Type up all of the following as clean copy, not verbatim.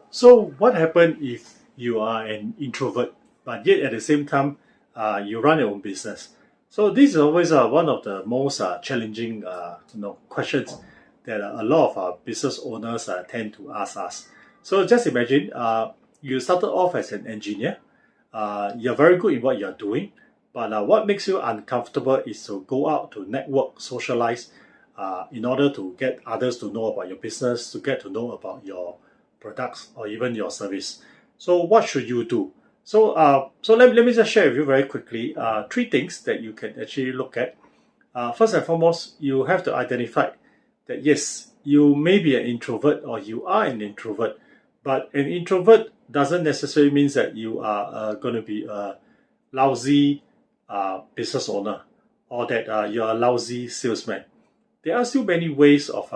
So what happens if you are an introvert, but yet at the same time, you run your own business? So this is always one of the most challenging questions that a lot of business owners tend to ask us. So just imagine you started off as an engineer. You're very good in what you're doing, but what makes you uncomfortable is to go out to network, socialize, in order to get others to know about your business, to get to know about your products or even your service. So what should you do? So let me just share with you very quickly three things that you can actually look at. First and foremost, you have to identify that yes, you may be an introvert or you are an introvert, but an introvert doesn't necessarily mean that you are going to be a lousy business owner or that you're a lousy salesman. There are still many ways of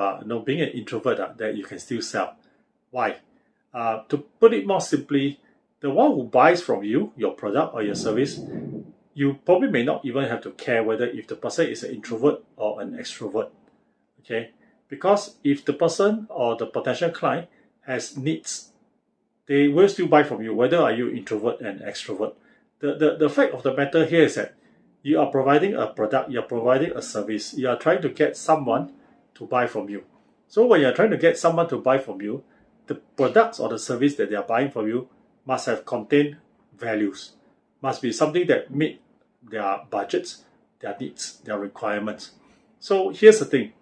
being an introvert that you can still sell. Why? To put it more simply, the one who buys from you, your product or your service, you probably may not even have to care whether if the person is an introvert or an extrovert. Okay? Because if the person or the potential client has needs, they will still buy from you, whether are you introvert and extrovert. The fact of the matter here is that you are providing a product, you're providing a service, you are trying to get someone to buy from you. So when you're trying to get someone to buy from you, the products or the service that they are buying from you must have contained values, must be something that meet their budgets, their needs, their requirements. So here's the thing.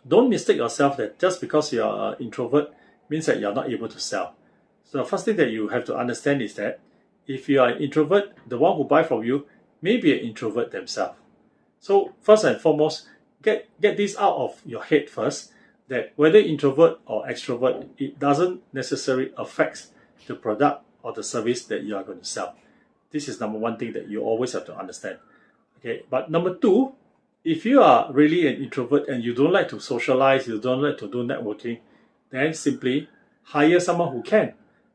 Don't mistake yourself that just because you're an introvert means that you're not able to sell. So the first thing that you have to understand is that if you are an introvert, the one who buy from you may be an introvert themselves. So first and foremost, get this out of your head first, that whether introvert or extrovert, it doesn't necessarily affect the product or the service that you are going to sell. This is number one thing that you always have to understand. Okay, but number two, if you are really an introvert and you don't like to socialize, you don't like to do networking, then simply hire someone who can.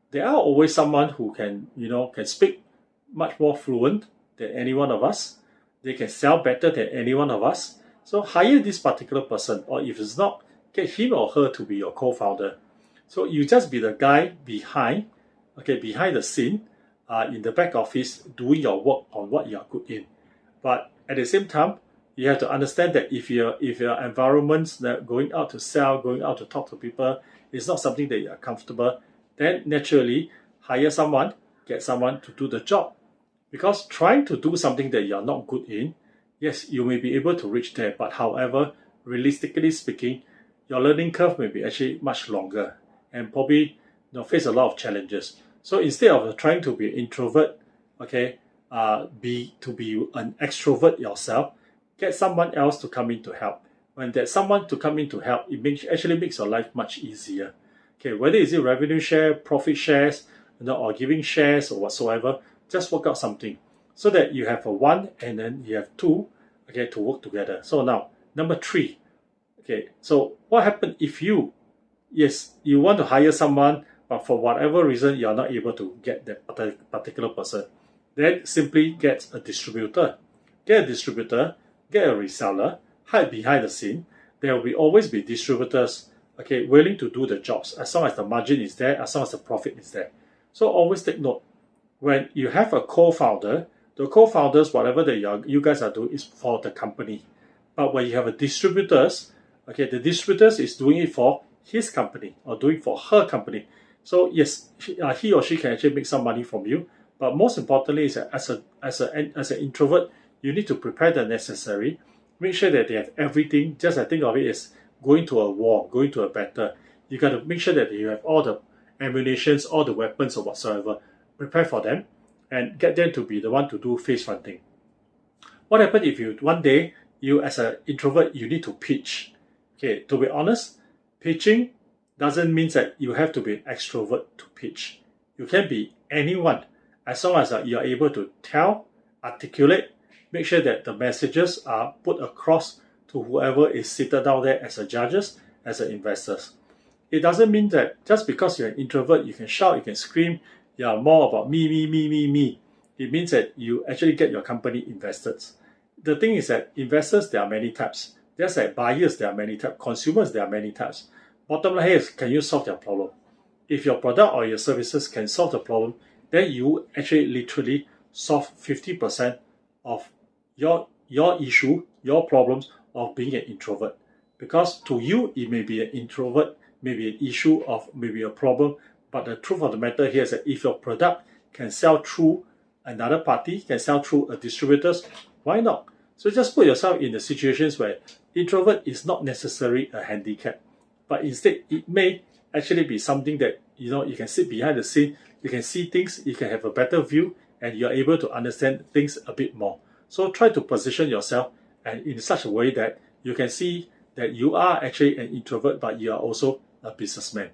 There are always someone who can speak much more fluent than any one of us. They can sell better than any one of us. So hire this particular person, or if it's not, get him or her to be your co-founder. So you just be the guy behind the scene, in the back office, doing your work on what you are good in. But at the same time, you have to understand that if your environments that going out to sell, going out to talk to people is not something that you are comfortable, then naturally hire someone, get someone to do the job. Because trying to do something that you are not good in, yes, you may be able to reach there, but however, realistically speaking, your learning curve may be actually much longer and probably face a lot of challenges. So instead of trying to be an introvert, be an extrovert yourself, get someone else to come in to help. When there's someone to come in to help, actually makes your life much easier. Okay, whether is it revenue share, profit shares, or giving shares or whatsoever, just work out something so that you have a one and then you have two, to work together. So now, number three. Okay, so what happens if you want to hire someone, but for whatever reason you're not able to get that particular person? Then simply get a distributor. Get a distributor, get a reseller, hide behind the scene. There will always be distributors, willing to do the jobs as long as the margin is there, as long as the profit is there. So always take note. When you have a co-founder, the co-founders, whatever that you guys are doing is for the company. But when you have a distributors, the distributors is doing it for his company or doing for her company. So yes, he or she can actually make some money from you. But most importantly is that as an introvert, you need to prepare the necessary. Make sure that they have everything. Just I think of it as going to a war, going to a battle. You got to make sure that you have all the ammunitions, all the weapons or whatsoever. Prepare for them and get them to be the one to do face fronting. What happens if one day you as an introvert you need to pitch? Okay, to be honest, pitching doesn't mean that you have to be an extrovert to pitch. You can be anyone as long as you are able to tell, articulate, make sure that the messages are put across to whoever is seated down there as a judges, as an investors. It doesn't mean that just because you're an introvert, you can shout, you can scream, you are more about me. It means that you actually get your company invested. The thing is that investors, there are many types. Just like buyers, there are many types. Consumers, there are many types. Bottom line is, can you solve their problem? if your product or your services can solve the problem, then you actually literally solve 50% of your issue, your problems of being an introvert. Because to you, it may be an introvert, maybe an issue of maybe a problem, but the truth of the matter here is that if your product can sell through another party, can sell through a distributors, why not? So just put yourself in the situations where introvert is not necessarily a handicap, but instead it may actually be something that you can sit behind the scene, you can see things, you can have a better view, and you're able to understand things a bit more. So try to position yourself and in such a way that you can see that you are actually an introvert, but you are also a businessman.